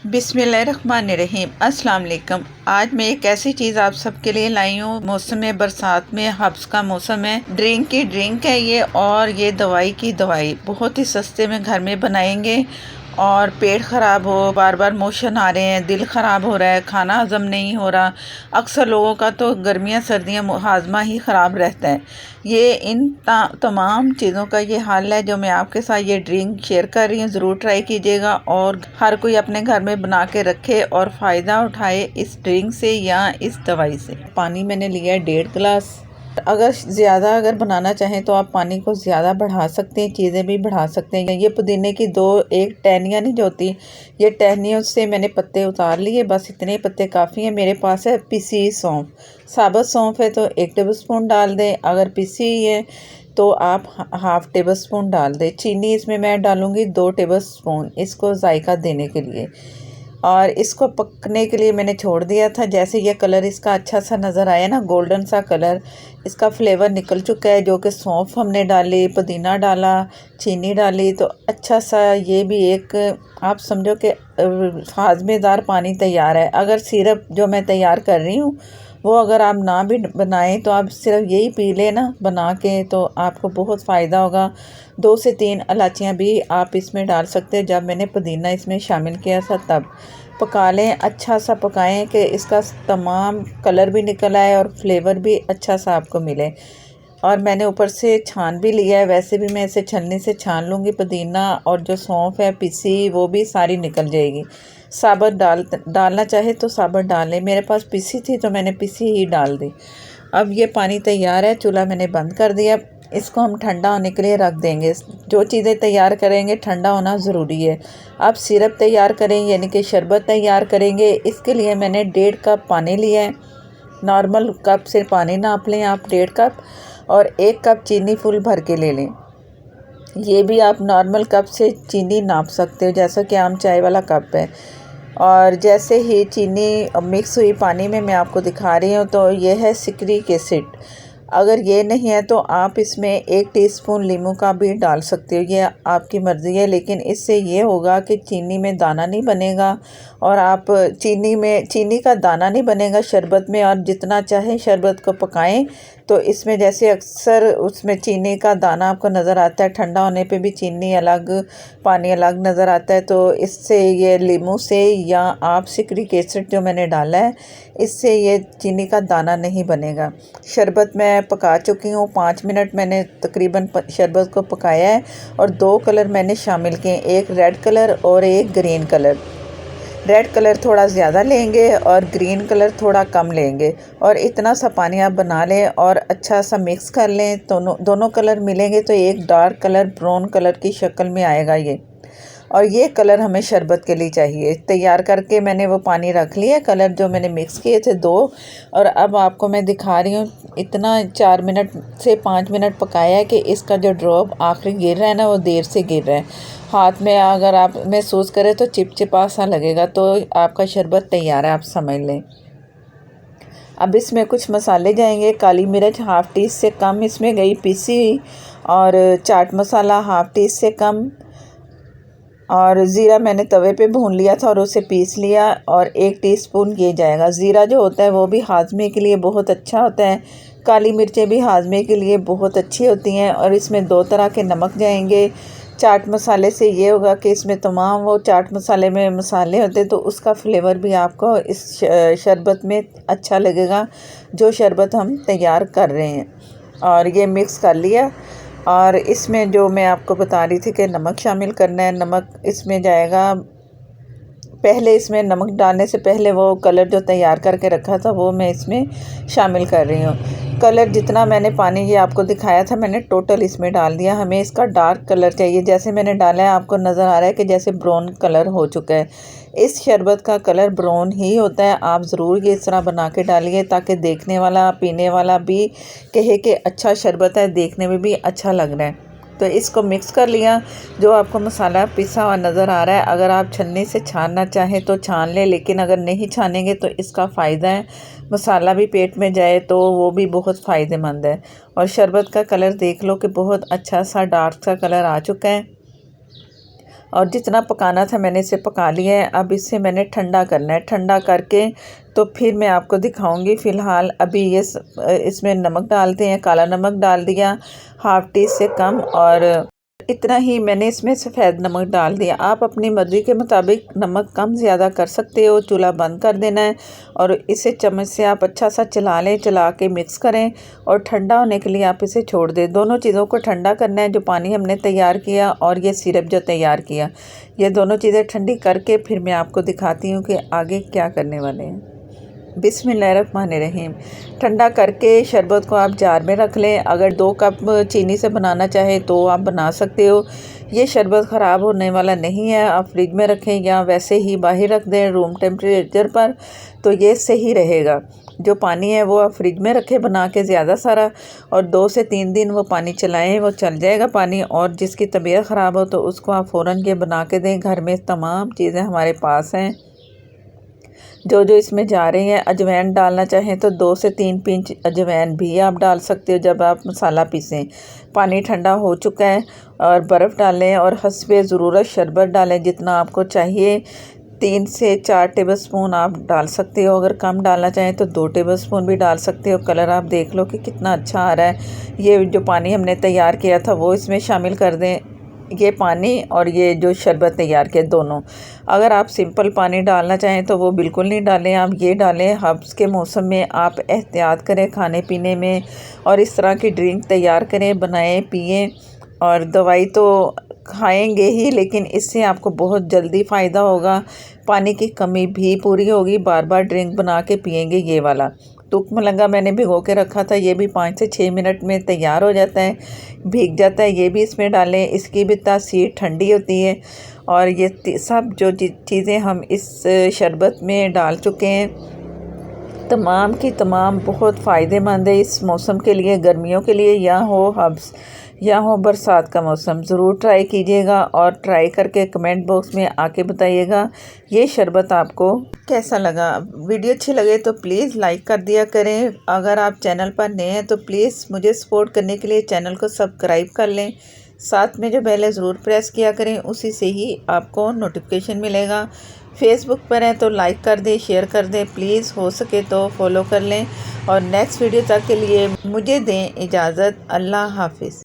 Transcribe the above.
बिस्मिल्लाहिर्रहमानिर्रहीम। अस्सलाम वालेकुम। आज मैं एक ऐसी चीज़ आप सबके लिए लाई हूँ। मौसम बरसात में हब्स का मौसम है। ड्रिंक की ड्रिंक है ये, और ये दवाई की दवाई बहुत ही सस्ते में घर में बनाएंगे। और पेट ख़राब हो, बार बार मोशन आ रहे हैं, दिल ख़राब हो रहा है, खाना हज़म नहीं हो रहा, अक्सर लोगों का तो गर्मियाँ सर्दियाँ हाजमा ही ख़राब रहता है। ये इन तमाम चीज़ों का ये हल है जो मैं आपके साथ ये ड्रिंक शेयर कर रही हूँ। ज़रूर ट्राई कीजिएगा और हर कोई अपने घर में बना के रखे और फ़ायदा उठाए इस ड्रिंक से या इस दवाई से। पानी मैंने लिया है 1.5 गिलास। अगर बनाना चाहें तो आप पानी को ज़्यादा बढ़ा सकते हैं, चीज़ें भी बढ़ा सकते हैं। ये पुदीने की एक टहनियाँ नहीं जो होती, ये टहनियों से मैंने पत्ते उतार लिए, बस इतने पत्ते काफ़ी हैं। मेरे पास है पिसी सौंफ, साबुत सौंफ है तो 1 टेबलस्पून डाल दें, अगर पिसी हुई है तो आप हाफ़ टेबल स्पून डाल दें। चीनी इसमें मैं डालूँगी 2 टेबल स्पून, इसको जायका देने के लिए। और इसको पकने के लिए मैंने छोड़ दिया था। जैसे ये कलर इसका अच्छा सा नज़र आया ना, गोल्डन सा कलर, इसका फ्लेवर निकल चुका है। जो कि सौंफ हमने डाली, पुदीना डाला, चीनी डाली, तो अच्छा सा ये भी एक आप समझो कि हाजमेदार पानी तैयार है। अगर सिरप जो मैं तैयार कर रही हूँ वो अगर आप ना भी बनाएं तो आप सिर्फ यही पी लें ना बना के, तो आपको बहुत फ़ायदा होगा। 2 से 3 इलायचियाँ भी आप इसमें डाल सकते हैं। जब मैंने पुदीना इसमें शामिल किया था तब पका लें, अच्छा सा पकाएं कि इसका तमाम कलर भी निकल आए और फ्लेवर भी अच्छा सा आपको मिले। और मैंने ऊपर से छान भी लिया है, वैसे भी मैं इसे छलनी से छान लूँगी। पुदीना और जो सौंफ है पिसी वो भी सारी निकल जाएगी। साबुत डालना चाहे तो साबुत डाल लें, मेरे पास पिसी थी तो मैंने पिसी ही डाल दी। अब ये पानी तैयार है, चूल्हा मैंने बंद कर दिया। इसको हम ठंडा होने के लिए रख देंगे। जो चीज़ें तैयार करेंगे ठंडा होना ज़रूरी है। अब सिरप तैयार करेंगे यानी कि शरबत तैयार करेंगे। इसके लिए मैंने 1.5 कप पानी लिया है। नॉर्मल कप से पानी नाप लें आप 1.5 कप, और 1 कप चीनी फुल भर के ले लें। ये भी आप नॉर्मल कप से चीनी नाप सकते हो, जैसा कि आम चाय वाला कप है। और जैसे ही चीनी मिक्स हुई पानी में, मैं आपको दिखा रही हूँ, तो ये है सिट्रिक एसिड। अगर ये नहीं है तो आप इसमें 1 टीस्पून नींबू का भी डाल सकते हो, ये आपकी मर्ज़ी है। लेकिन इससे ये होगा कि चीनी में दाना नहीं बनेगा, और आप चीनी का दाना नहीं बनेगा शरबत में। और जितना चाहे शरबत को पकाएं तो इसमें जैसे अक्सर उसमें चीनी का दाना आपको नज़र आता है, ठंडा होने पे भी चीनी अलग पानी अलग नज़र आता है। तो इससे ये नींबू से या आप सिट्रिक एसिड जो मैंने डाला है, इससे ये चीनी का दाना नहीं बनेगा। शरबत मैं पका चुकी हूँ, 5 मिनट मैंने तकरीबन शरबत को पकाया है। और 2 कलर मैंने शामिल किए, एक रेड कलर और एक ग्रीन कलर। रेड कलर थोड़ा ज़्यादा लेंगे और ग्रीन कलर थोड़ा कम लेंगे, और इतना सा पानी आप बना लें और अच्छा सा मिक्स कर लें। दोनों कलर मिलेंगे तो एक डार्क कलर ब्राउन कलर की शक्ल में आएगा ये। और ये कलर हमें शरबत के लिए चाहिए। तैयार करके मैंने वो पानी रख लिया, कलर जो मैंने मिक्स किए थे 2। और अब आपको मैं दिखा रही हूँ, इतना 4 मिनट से 5 मिनट पकाया है कि इसका जो ड्रॉप आखिरी गिर रहा है ना, वो देर से गिर रहा है। हाथ में अगर आप महसूस करें तो चिपचिपा सा लगेगा, तो आपका शरबत तैयार है, आप समझ लें। अब इसमें कुछ मसाले जाएंगे। काली मिर्च हाफ़ टी से कम इसमें गई पीसी, और चाट मसाला हाफ़ टी से कम, और ज़ीरा मैंने तवे पे भून लिया था और उसे पीस लिया, और 1 टीस्पून ये जाएगा। ज़ीरा जो होता है वो भी हाजमे के लिए बहुत अच्छा होता है। काली मिर्चें भी हाजमे के लिए बहुत अच्छी होती हैं। और इसमें 2 तरह के नमक जाएंगे। चाट मसाले से ये होगा कि इसमें तमाम वो चाट मसाले में मसाले होते हैं, तो उसका फ्लेवर भी आपको इस शरबत में अच्छा लगेगा जो शरबत हम तैयार कर रहे हैं। और ये मिक्स कर लिया। और इसमें जो मैं आपको बता रही थी कि नमक शामिल करना है, नमक इसमें जाएगा। पहले इसमें नमक डालने से पहले वो कलर जो तैयार करके रखा था वो मैं इसमें शामिल कर रही हूँ। कलर जितना मैंने पानी ये आपको दिखाया था मैंने टोटल इसमें डाल दिया। हमें इसका डार्क कलर चाहिए, जैसे मैंने डाला है आपको नज़र आ रहा है कि जैसे ब्राउन कलर हो चुका है। इस शरबत का कलर ब्राउन ही होता है। आप ज़रूर ये इस तरह बना के डालिए ताकि देखने वाला पीने वाला भी कहे कि अच्छा शरबत है, देखने में भी अच्छा लग रहा है। तो इसको मिक्स कर लिया। जो आपको मसाला पिसा हुआ नज़र आ रहा है, अगर आप छन्नी से छानना चाहें तो छान लें, लेकिन अगर नहीं छानेंगे तो इसका फ़ायदा है, मसाला भी पेट में जाए तो वो भी बहुत फ़ायदेमंद है। और शरबत का कलर देख लो कि बहुत अच्छा सा डार्क सा कलर आ चुका है। और जितना पकाना था मैंने इसे पका लिया है। अब इसे मैंने ठंडा करना है। ठंडा करके तो फिर मैं आपको दिखाऊंगी। फ़िलहाल अभी ये इसमें नमक डालते हैं। काला नमक डाल दिया, हाफ़ टी से कम, और इतना ही मैंने इसमें सफ़ेद नमक डाल दिया। आप अपनी मर्ज़ी के मुताबिक नमक कम ज़्यादा कर सकते हो। चूल्हा बंद कर देना है और इसे चम्मच से आप अच्छा सा चला लें, चला के मिक्स करें और ठंडा होने के लिए आप इसे छोड़ दें। दोनों चीज़ों को ठंडा करना है, जो पानी हमने तैयार किया और ये सिरप जो तैयार किया, ये दोनों चीज़ें ठंडी करके फिर मैं आपको दिखाती हूँ कि आगे क्या करने वाले हैं। बिस्मिल्लाहिर्रहमानिर्रहीम। ठंडा करके शरबत को आप जार में रख लें। अगर 2 कप चीनी से बनाना चाहें तो आप बना सकते हो। ये शरबत ख़राब होने वाला नहीं है। आप फ्रिज में रखें या वैसे ही बाहर रख दें रूम टेम्परेचर पर, तो ये सही रहेगा। जो पानी है वो आप फ्रिज में रखें बना के ज़्यादा सारा, और 2 से 3 दिन वो पानी चलाएं, वो चल जाएगा पानी। और जिसकी तबीयत ख़राब हो तो उसको आप फ़ौरन ये बना के दें। घर में तमाम चीज़ें हमारे पास हैं जो इसमें जा रही हैं। अजवाइन डालना चाहें तो 2 से 3 पिंच अजवाइन भी आप डाल सकते हो जब आप मसाला पीसें। पानी ठंडा हो चुका है और बर्फ़ डालें और हस्बे ज़रूरत शरबत डालें जितना आपको चाहिए। 3 से 4 टेबलस्पून आप डाल सकते हो। अगर कम डालना चाहें तो 2 टेबलस्पून भी डाल सकते हो। कलर आप देख लो कि कितना अच्छा आ रहा है। ये जो पानी हमने तैयार किया था वो इसमें शामिल कर दें, ये पानी और ये जो शरबत तैयार किया दोनों। अगर आप सिंपल पानी डालना चाहें तो वो बिल्कुल नहीं डालें, आप ये डालें। हब्स के मौसम में आप एहतियात करें खाने पीने में और इस तरह की ड्रिंक तैयार करें, बनाएं, पिएं। और दवाई तो खाएंगे ही, लेकिन इससे आपको बहुत जल्दी फ़ायदा होगा। पानी की कमी भी पूरी होगी। बार बार ड्रिंक बना के पिएंगे ये वाला। तुक मलंगा मैंने भिगो के रखा था, ये भी 5 से 6 मिनट में तैयार हो जाता है, भीग जाता है। ये भी इसमें डालें, इसकी भी तासीर ठंडी होती है। और ये सब जो चीज़ें हम इस शरबत में डाल चुके हैं, तमाम की तमाम बहुत फ़ायदेमंद है इस मौसम के लिए, गर्मियों के लिए, या हो हब्स या हो बरसात का मौसम। ज़रूर ट्राई कीजिएगा और ट्राई करके कमेंट बॉक्स में आके बताइएगा ये शरबत आपको कैसा लगा। वीडियो अच्छी लगे तो प्लीज़ लाइक कर दिया करें। अगर आप चैनल पर नए हैं तो प्लीज़ मुझे सपोर्ट करने के लिए चैनल को सब्सक्राइब कर लें। साथ में जो बेल है ज़रूर प्रेस किया करें, उसी से ही आपको नोटिफिकेशन मिलेगा। फेसबुक पर हैं तो लाइक कर दें, शेयर कर दें, प्लीज़ हो सके तो फॉलो कर लें। और नेक्स्ट वीडियो तक के लिए मुझे दें इजाज़त। अल्लाह हाफिज़।